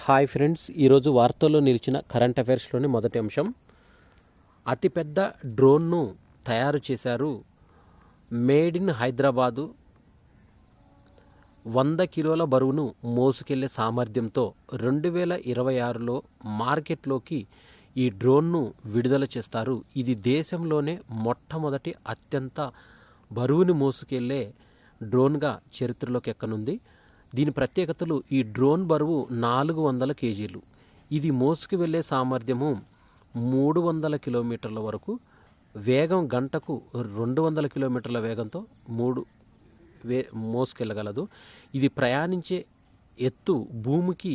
Hi friends, ఈరోజు వార్తల్లో నిలిచిన కరెంట్ అఫైర్స్లోని మొదటి అంశం, అతిపెద్ద డ్రోన్ను తయారు చేశారు. Made in Hyderabad. 100 కిలోల బరువును మోసుకెళ్లే సామర్థ్యంతో 2026లో మార్కెట్లోకి ఈ డ్రోన్ను విడుదల చేస్తారు. ఇది దేశంలోనే మొట్టమొదటి అత్యంత బరువుని మోసుకెళ్లే డ్రోన్గా చరిత్రలోకి ఎక్కనుంది. దీని ప్రత్యేకతలు: ఈ డ్రోన్ బరువు 400 కేజీలు. ఇది మోసుకు వెళ్లే సామర్థ్యము 300 కిలోమీటర్ల వరకు, వేగం గంటకు 200 కిలోమీటర్ల వేగంతో మోసుకెళ్ళగలదు. ఇది ప్రయాణించే ఎత్తు భూమికి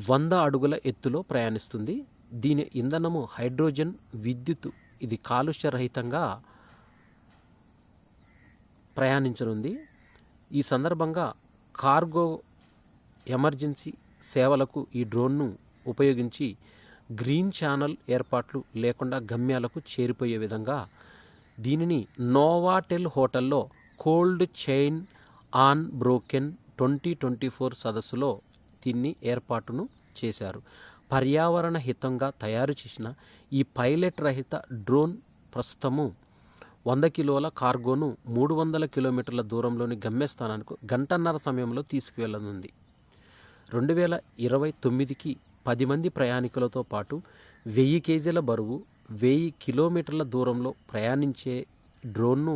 100 అడుగుల ఎత్తులో ప్రయాణిస్తుంది. దీని ఇంధనము హైడ్రోజన్ విద్యుత్. ఇది కాలుష్య రహితంగా ప్రయాణించనుంది. ఈ సందర్భంగా కార్గో, ఎమర్జెన్సీ సేవలకు ఈ డ్రోన్ను ఉపయోగించి గ్రీన్ ఛానల్ ఏర్పాట్లు లేకుండా గమ్యాలకు చేరిపోయే విధంగా దీనిని నోవాటెల్ హోటల్లో కోల్డ్ చైన్ ఆన్ బ్రోకెన్ 2024 సదస్సులో దీన్ని ఏర్పాటును చేశారు. పర్యావరణ హితంగా తయారు చేసిన ఈ పైలట్ రహిత డ్రోన్ ప్రస్తుతము 100 కిలోల కార్గోను 300 కిలోమీటర్ల దూరంలోని గమ్యస్థానానికి గంటన్నర సమయంలో తీసుకువెళ్ళనుంది. 2029కి 10 మంది ప్రయాణికులతో పాటు 1000 కేజీల బరువు, 1000 కిలోమీటర్ల దూరంలో ప్రయాణించే డ్రోన్ను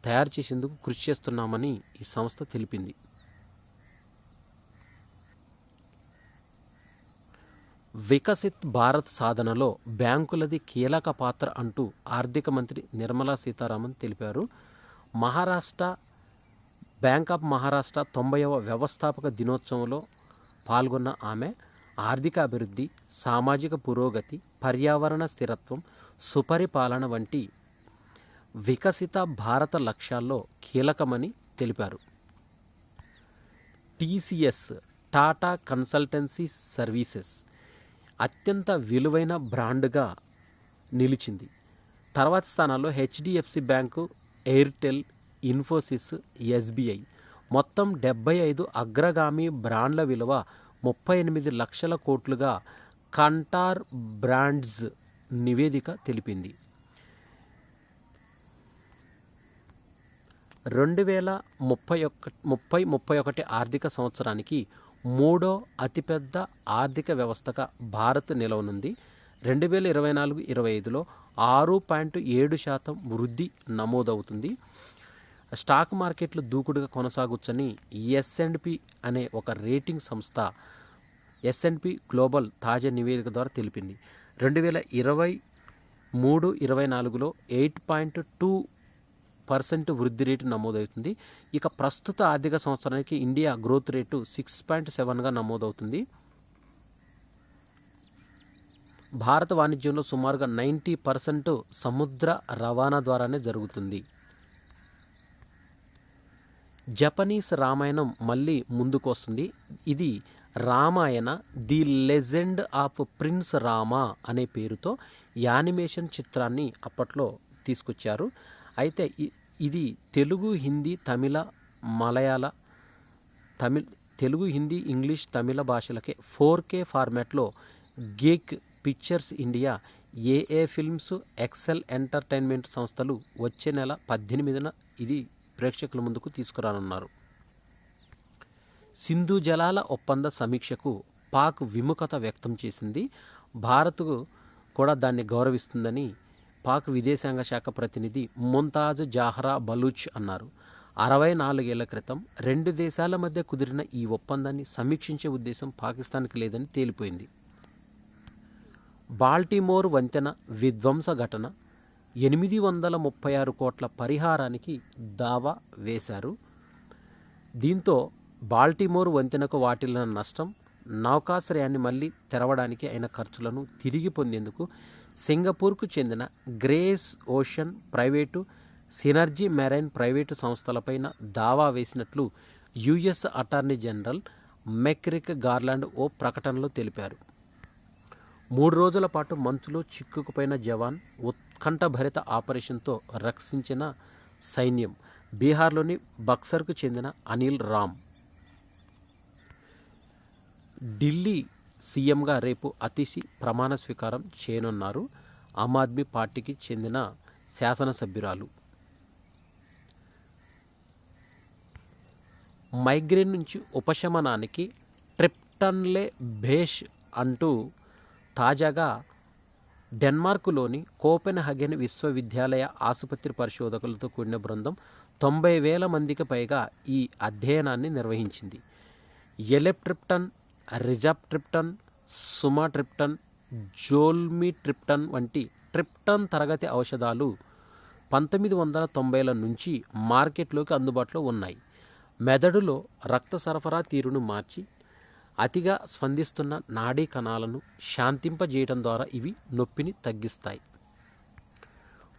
తయారు చేసేందుకు కృషి చేస్తున్నామని ఈ సంస్థ తెలిపింది. వికసిత్ భారత్ సాధనలో బ్యాంకులది కీలక పాత్ర అంటూ ఆర్థిక మంత్రి నిర్మలా సీతారామన్ తెలిపారు. బ్యాంక్ ఆఫ్ మహారాష్ట్ర 90వ వ్యవస్థాపక దినోత్సవంలో పాల్గొన్న ఆమె ఆర్థిక అభివృద్ధి, సామాజిక పురోగతి, పర్యావరణ స్థిరత్వం, సుపరిపాలన వంటి వికసిత భారత లక్ష్యాల్లో కీలకమని తెలిపారు. టీసీఎస్, టాటా కన్సల్టెన్సీ సర్వీసెస్ అత్యంత విలువైన బ్రాండ్గా నిలిచింది. తర్వాతి స్థానాల్లో HDFC bank, Airtel, Infosys, SBI. మొత్తం 75 అగ్రగామి బ్రాండ్ల విలువ 38 లక్షల కోట్లుగా కంటార్ బ్రాండ్స్ నివేదిక తెలిపింది. 2031 ఆర్థిక సంవత్సరానికి మూడో అతిపెద్ద ఆర్థిక వ్యవస్థగా భారత్ నిలవనుంది. 2024-25లో 6.7% వృద్ధి నమోదవుతుంది. స్టాక్ మార్కెట్లు దూకుడుగా కొనసాగొచ్చని S&P అనే ఒక రేటింగ్ సంస్థ S&P గ్లోబల్ తాజా నివేదిక ద్వారా తెలిపింది. 2023-24లో 8.2% వృద్ధి రేటు నమోదవుతుంది. ఇక ప్రస్తుత ఆర్థిక సంవత్సరానికి ఇండియా గ్రోత్ రేటు 6.7గా నమోదవుతుంది. భారత వాణిజ్యంలో సుమారుగా 90% సముద్ర రవాణా ద్వారానే జరుగుతుంది. జపనీస్ రామాయణం మళ్ళీ ముందుకు వస్తుంది. ఇది Ramayana the legend of prince Rama అనే పేరుతో యానిమేషన్ చిత్రాన్ని అప్పట్లో తీసుకొచ్చారు. అయితే ఇది తెలుగు, హిందీ, ఇంగ్లీష్, తమిళ భాషలకే 4K ఫార్మాట్లో గేక్ పిక్చర్స్ ఇండియా, ఏఏ ఫిల్మ్స్, ఎక్సెల్ ఎంటర్టైన్మెంట్ సంస్థలు వచ్చే నెల 18న ఇది ప్రేక్షకుల ముందుకు తీసుకురానున్నారు. సింధు జలాల ఒప్పంద సమీక్షకు పాక్ విముఖత వ్యక్తం చేసింది. భారత్ కూడా దాన్ని గౌరవిస్తుందని పాక్ విదేశాంగ శాఖ ప్రతినిధి ముంతాజ్ జహ్రా బలూచ్ అన్నారు. 64 ఏళ్ల క్రితం 2 దేశాల మధ్య కుదిరిన ఈ ఒప్పందాన్ని సమీక్షించే ఉద్దేశం పాకిస్తాన్కి లేదని తేలిపోయింది. బాల్టిమోర్ వంతెన విధ్వంస ఘటన 836 కోట్ల పరిహారానికి దావా వేశారు. దీంతో బాల్టిమోర్ వంతెనకు వాటిల్లిన నష్టం, నౌకాశ్రయాన్ని మళ్లీ తెరవడానికి అయిన ఖర్చులను తిరిగి పొందేందుకు సింగపూర్కు చెందిన Grace Ocean private, Synergy Marine private సంస్థలపైన దావా వేసినట్లు US attorney general Merrick Garland ఓ ప్రకటనలో తెలిపారు. 3 రోజుల పాటు మంచులో చిక్కుకుపోయిన జవాన్, ఉత్కంఠభరిత ఆపరేషన్తో రక్షించిన సైన్యం. బీహార్లోని బక్సర్కు చెందిన అనిల్ రామ్. ఢిల్లీ సీఎంగా రేపు అతిథి ప్రమాణ స్వీకారం చేయనున్నారు ఆమ్ ఆద్మీ పార్టీకి చెందిన శాసనసభ్యురాలు. మైగ్రేన్ నుంచి ఉపశమనానికి ట్రిప్టన్లే భేష్ అంటూ తాజాగా డెన్మార్క్లోని కోపెన్హగెన్ విశ్వవిద్యాలయ ఆసుపత్రి పరిశోధకులతో కూడిన బృందం 90,000 మందికి పైగా ఈ అధ్యయనాన్ని నిర్వహించింది. ఎలెప్ట్రిప్టన్, రిజాప్ట్రిప్టన్, సుమాట్రిప్టన్, జోల్మిట్రిప్టన్ వంటి ట్రిప్టన్ తరగతి ఔషధాలు 1990ల నుంచి మార్కెట్లోకి అందుబాటులో ఉన్నాయి. మెదడులో రక్త సరఫరా తీరును మార్చి అతిగా స్పందిస్తున్న నాడీ కణాలను శాంతింపజేయడం ద్వారా ఇవి నొప్పిని తగ్గిస్తాయి.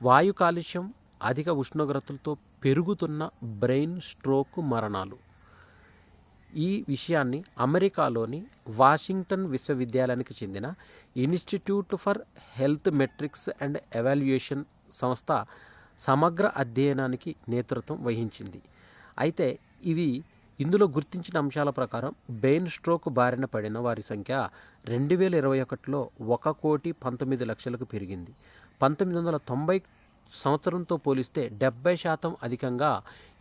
వాయు కాలుష్యం, అధిక ఉష్ణోగ్రతలతో పెరుగుతున్న బ్రెయిన్ స్ట్రోక్ మరణాలు. ఈ విషయాన్ని అమెరికాలోని వాషింగ్టన్ విశ్వవిద్యాలయానికి చెందిన institute for health metrics and evaluation సంస్థ సమగ్ర అధ్యయనానికి నేతృత్వం వహించింది. అయితే ఇందులో గుర్తించిన అంశాల ప్రకారం బ్రెయిన్ స్ట్రోక్ బారిన పడిన వారి సంఖ్య 2021లో 1,19,00,000కు పెరిగింది. 1990 సంవత్సరంతో పోలిస్తే 70% అధికంగా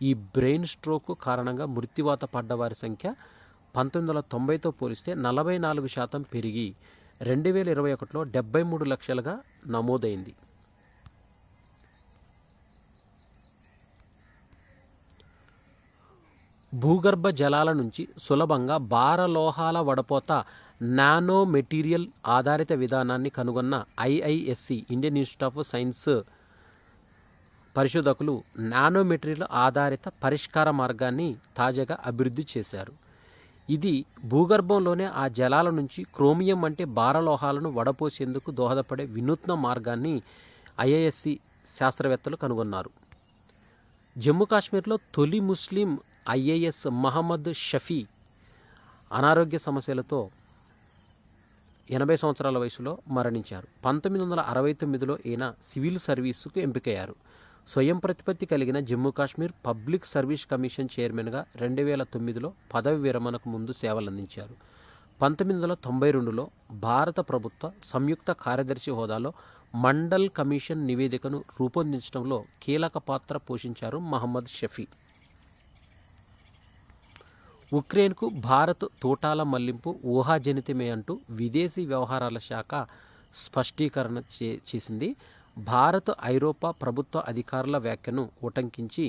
ఈ బ్రెయిన్ స్ట్రోక్ కారణంగా మృత్యువాత పడ్డవారి సంఖ్య 1990తో పోలిస్తే 44% పెరిగి 2021లో 73 లక్షలుగా నమోదైంది. భూగర్భ జలాల నుంచి సులభంగా భారలోహాల వడపోత నానో మెటీరియల్ ఆధారిత విధానాన్ని కనుగొన్న IISc Indian institute of science పరిశోధకులు నానో మెటీరియల్ ఆధారిత పరిష్కార మార్గాన్ని తాజాగా అభివృద్ధి చేశారు. ఇది భూగర్భంలోనే ఆ జలాల నుంచి క్రోమియం వంటి భారలోహాలను వడపోసేందుకు దోహదపడే వినూత్న మార్గాన్ని IISc శాస్త్రవేత్తలు కనుగొన్నారు. జమ్మూ కాశ్మీర్లో తొలి ముస్లిం IAS మహమ్మద్ షఫీ అనారోగ్య సమస్యలతో 80 సంవత్సరాల వయసులో మరణించారు. 1969లో ఈయన సివిల్ సర్వీసుకు ఎంపికయ్యారు. స్వయం ప్రతిపత్తి కలిగిన Jammu Kashmir public service commission చైర్మన్గా 2009లో పదవి విరమణకు ముందు సేవలందించారు. 1992లో భారత ప్రభుత్వ సంయుక్త కార్యదర్శి హోదాలో మండల్ కమిషన్ నివేదికను రూపొందించడంలో కీలక పాత్ర పోషించారు మహమ్మద్ షఫీ. ఉక్రెయిన్కు భారత్ తూటాల మళ్లింపు ఊహాజనితమే అంటూ విదేశీ వ్యవహారాల శాఖ స్పష్టీకరణ చేసింది. భారత్ ఐరోపా ప్రభుత్వ అధికారుల వ్యాఖ్యను ఉటంకించి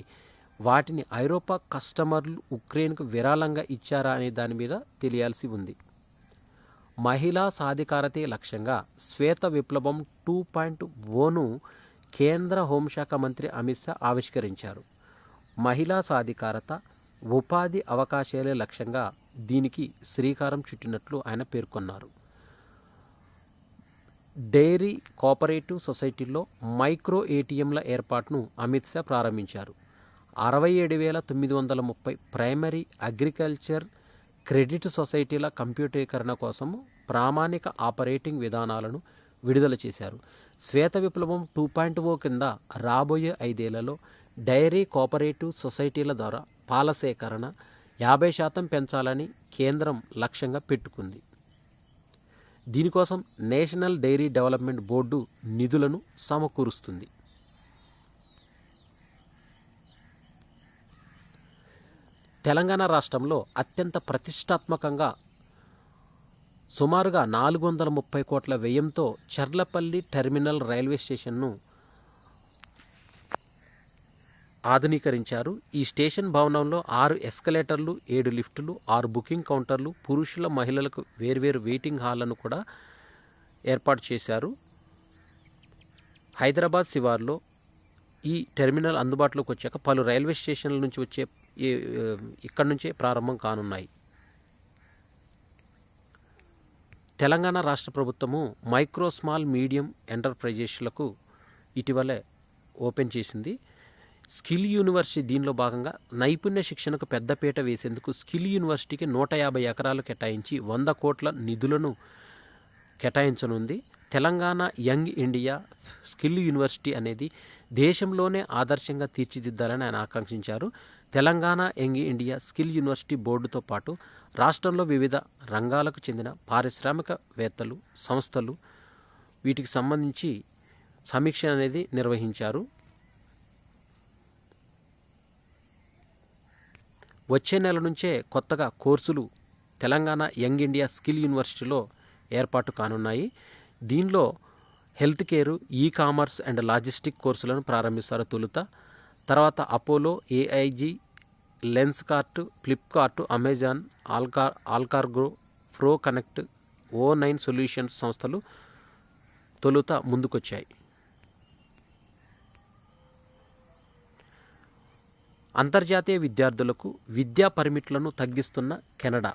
వాటిని ఐరోపా కస్టమర్లు ఉక్రెయిన్కు విరాళంగా ఇచ్చారా అనే దాని మీద తెలియాల్సి ఉంది. మహిళా సాధికారతే లక్ష్యంగా శ్వేత విప్లవం 2.0ను కేంద్ర హోంశాఖ మంత్రి అమిత్ షా ఆవిష్కరించారు. మహిళా సాధికారత, ఉపాధి అవకాశాలే లక్ష్యంగా దీనికి శ్రీకారం చుట్టినట్లు ఆయన పేర్కొన్నారు. డైరీ కోఆపరేటివ్ సొసైటీల్లో మైక్రో ATMల ఏర్పాటును అమిత్ షా ప్రారంభించారు. 67,930 ప్రైమరీ అగ్రికల్చర్ క్రెడిట్ సొసైటీల కంప్యూటరీకరణ కోసం ప్రామాణిక ఆపరేటింగ్ విధానాలను విడుదల చేశారు. శ్వేత విప్లవం 2.0 కింద రాబోయే 5 ఏళ్లలో డైరీ కోఆపరేటివ్ సొసైటీల ద్వారా పాల సేకరణ 50% పెంచాలని కేంద్రం లక్ష్యంగా పెట్టుకుంది. దీనికోసం నేషనల్ డైరీ డెవలప్మెంట్ బోర్డు నిధులను సమకూరుస్తుంది. తెలంగాణ రాష్ట్రంలో అత్యంత ప్రతిష్టాత్మకంగా సుమారుగా 430 కోట్ల వ్యయంతో చర్లపల్లి టెర్మినల్ రైల్వే స్టేషన్ను ఆధునీకరించారు. ఈ స్టేషన్ భవనంలో 6 ఎస్కలేటర్లు, 7 లిఫ్టులు, 6 బుకింగ్ కౌంటర్లు, పురుషుల మహిళలకు వేర్వేరు వెయిటింగ్ హాళ్లను కూడా ఏర్పాటు చేశారు. హైదరాబాద్ శివార్లో ఈ టెర్మినల్ అందుబాటులోకి వచ్చాక పలు రైల్వే స్టేషన్ల నుంచి వచ్చే ఇక్కడి నుంచే ప్రారంభం కానున్నాయి. తెలంగాణ రాష్ట్ర ప్రభుత్వము మైక్రో స్మాల్ మీడియం ఎంటర్ప్రైజెస్లకు ఇటీవలే ఓపెన్ చేసింది. స్కిల్ యూనివర్సిటీ దీనిలో భాగంగా నైపుణ్య శిక్షణకు పెద్దపీట వేసేందుకు స్కిల్ యూనివర్సిటీకి 150 ఎకరాలు కేటాయించి 100 కోట్ల నిధులను కేటాయించనుంది. Telangana young India skill university అనేది దేశంలోనే ఆదర్శంగా తీర్చిదిద్దాలని ఆయన ఆకాంక్షించారు. Telangana young India skill university బోర్డుతో పాటు రాష్ట్రంలో వివిధ రంగాలకు చెందిన పారిశ్రామికవేత్తలు, సంస్థలు వీటికి సంబంధించి సమీక్ష అనేది నిర్వహించారు. వచ్చే నెల నుంచే కొత్తగా కోర్సులు తెలంగాణ యంగ్ ఇండియా స్కిల్ యూనివర్సిటీలో ఏర్పాటు కానున్నాయి. దీనిలో health care, e commerce and logistic కోర్సులను ప్రారంభిస్తారు తొలుత. తర్వాత Apollo, AIG, Lenskart, Flipkart, Amazon, Allcargo, pro connect, O9 solutions సంస్థలు తొలుత ముందుకొచ్చాయి. అంతర్జాతీయ విద్యార్థులకు విద్యా పర్మిట్లను తగ్గిస్తున్న కెనడా.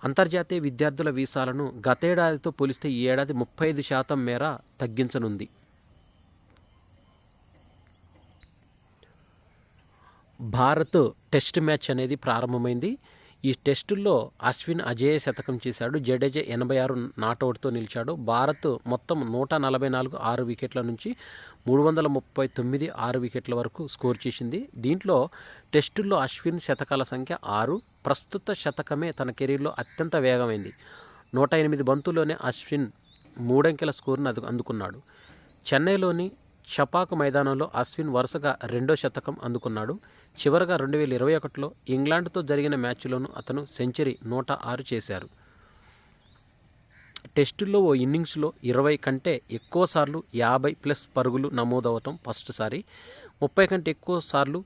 అంతర్జాతీయ విద్యార్థుల వీసాలను గతేడాదితో పోలిస్తే ఈ ఏడాది 35% మేర తగ్గించనుంది. భారత్ టెస్ట్ మ్యాచ్ అనేది ప్రారంభమైంది. ఈ టెస్టుల్లో అశ్విన్ అజేయ శతకం చేశాడు. జడేజా 86 నాటౌట్తో నిలిచాడు. భారత్ మొత్తం 144 6 వికెట్ల నుంచి 339 6 వికెట్ల వరకు స్కోర్ చేసింది. దీంట్లో టెస్టుల్లో అశ్విన్ శతకాల సంఖ్య 6. ప్రస్తుత శతకమే తన కెరీర్లో అత్యంత వేగమైంది. 108 బంతుల్లోనే అశ్విన్ 3 అంకెల స్కోర్ను అందుకున్నాడు. చెన్నైలోని చపాక్ మైదానంలో అశ్విన్ వరుసగా 2వ శతకం అందుకున్నాడు. చివరగా 2021లో ఇంగ్లాండ్తో జరిగిన మ్యాచ్లోనూ అతను సెంచరీ 106 చేశారు. టెస్టుల్లో ఓ ఇన్నింగ్స్లో 20 కంటే ఎక్కువసార్లు 50+ పరుగులు నమోదవటం ఫస్ట్ సారి. 30 కంటే ఎక్కువ సార్లు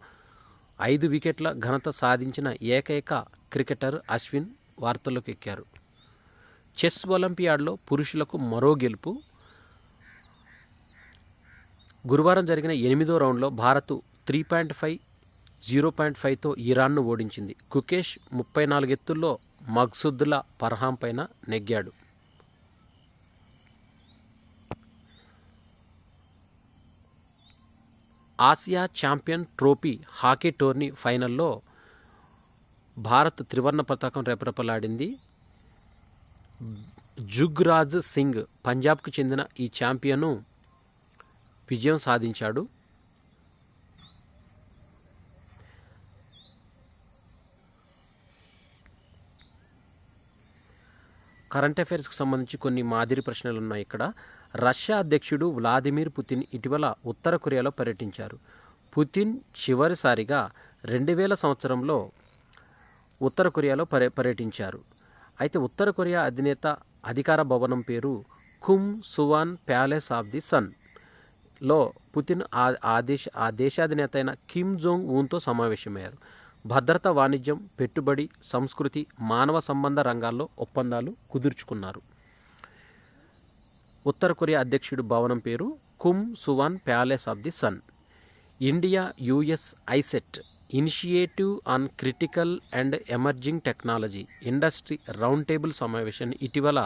5 వికెట్ల ఘనత సాధించిన ఏకైక క్రికెటర్ అశ్విన్ వార్తల్లోకి ఎక్కారు. చెస్ ఒలింపియాడ్లో పురుషులకు మరో గెలుపు. గురువారం జరిగిన 8వ రౌండ్లో భారత్ 3.5, 0.5తో ఇరాన్ను ఓడించింది. గుకేష్ 34 ఎత్తుల్లో మక్సూదుల్లా ఫర్హాన్ పైన నెగ్గాడు. Asia champion trophy hockey tourney ఫైనల్లో భారత్ త్రివర్ణ పతాకం రెపరెపలాడింది. జుగ్రాజ్ సింగ్ పంజాబ్కు చెందిన ఈ ఛాంపియను విజయం సాధించాడు. కరెంట్ అఫైర్స్కి సంబంధించి కొన్ని మాదిరి ప్రశ్నలు ఉన్నాయి ఇక్కడ. రష్యా అధ్యక్షుడు వ్లాదిమిర్ పుతిన్ ఇటీవల ఉత్తర కొరియాలో పర్యటించారు. పుతిన్ చివరిసారిగా 2000 సంవత్సరంలో ఉత్తర కొరియాలో పర్యటించారు. అయితే ఉత్తర కొరియా అధినేత అధికార భవనం పేరు Kum Susan palace of the సన్లో Putin ఆ దేశాధినేత అయిన కిమ్ జోంగ్ ఊన్తో సమావేశమయ్యారు. భద్రత, వాణిజ్యం, పెట్టుబడి, సంస్కృతి, మానవ సంబంధ రంగాల్లో ఒప్పందాలు కుదుర్చుకున్నారు. ఉత్తర కొరియా అధ్యక్షుడు భవనం పేరు Kum Susan palace of the sun. India US ICET initiative on critical and emerging technology industry round table సమావేశాన్ని ఇటీవల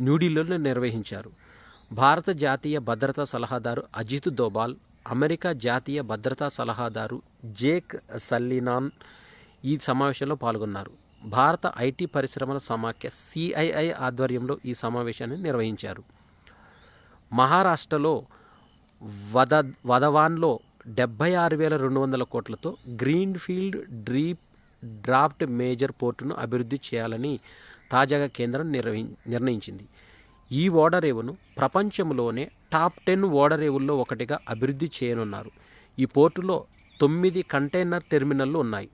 న్యూఢిల్లీలో నిర్వహించారు. భారత జాతీయ భద్రతా సలహాదారు అజిత్ దోబాల్, అమెరికా జాతీయ భద్రతా సలహాదారు జేక్ సల్లినాన్ ఈ సమావేశంలో పాల్గొన్నారు. భారత ఐటీ పరిశ్రమల సమాఖ్య CII ఆధ్వర్యంలో ఈ సమావేశాన్ని నిర్వహించారు. మహారాష్ట్రలో వధవాన్లో 76,200 కోట్లతో గ్రీన్ఫీల్డ్ డ్రాఫ్ట్ మేజర్ పోర్టును అభివృద్ధి చేయాలని తాజాగా కేంద్రం నిర్ణయించింది. ఈ ఓడరేవును ప్రపంచంలోనే టాప్ 10 ఓడరేవుల్లో ఒకటిగా అభివృద్ధి చేయనున్నారు. ఈ పోర్టులో 9 కంటైనర్ టెర్మినల్లు ఉన్నాయి.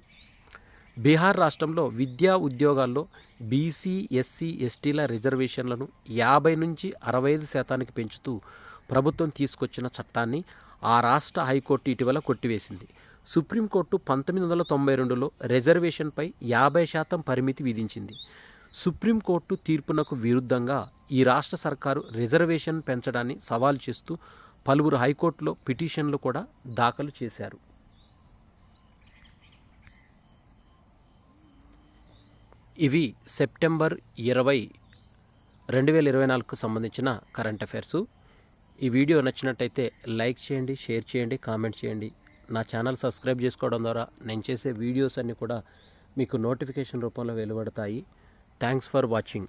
బీహార్ రాష్ట్రంలో విద్యా ఉద్యోగాల్లో BC, SC, STల రిజర్వేషన్లను 50 నుంచి 65% పెంచుతూ ప్రభుత్వం తీసుకొచ్చిన చట్టాన్ని ఆ రాష్ట్ర హైకోర్టు ఇటీవల కొట్టివేసింది. సుప్రీంకోర్టు 1992లో రిజర్వేషన్పై 50% పరిమితి విధించింది. సుప్రీంకోర్టు తీర్పునకు విరుద్ధంగా ఈ రాష్ట్ర సర్కారు రిజర్వేషన్ పెంచడాన్ని సవాల్ చేస్తూ పలువురు హైకోర్టులో పిటిషన్లు కూడా దాఖలు చేశారు. ఇవి సెప్టెంబర్ 20, 2024కు సంబంధించిన కరెంట్ అఫైర్సు. ఈ వీడియో నచ్చినట్టయితే లైక్ చేయండి, షేర్ చేయండి, కామెంట్ చేయండి. నా ఛానల్ సబ్స్క్రైబ్ చేసుకోవడం ద్వారా నేను చేసే వీడియోస్ అన్నీ కూడా మీకు నోటిఫికేషన్ రూపంలో వెలువడతాయి. Thanks for watching.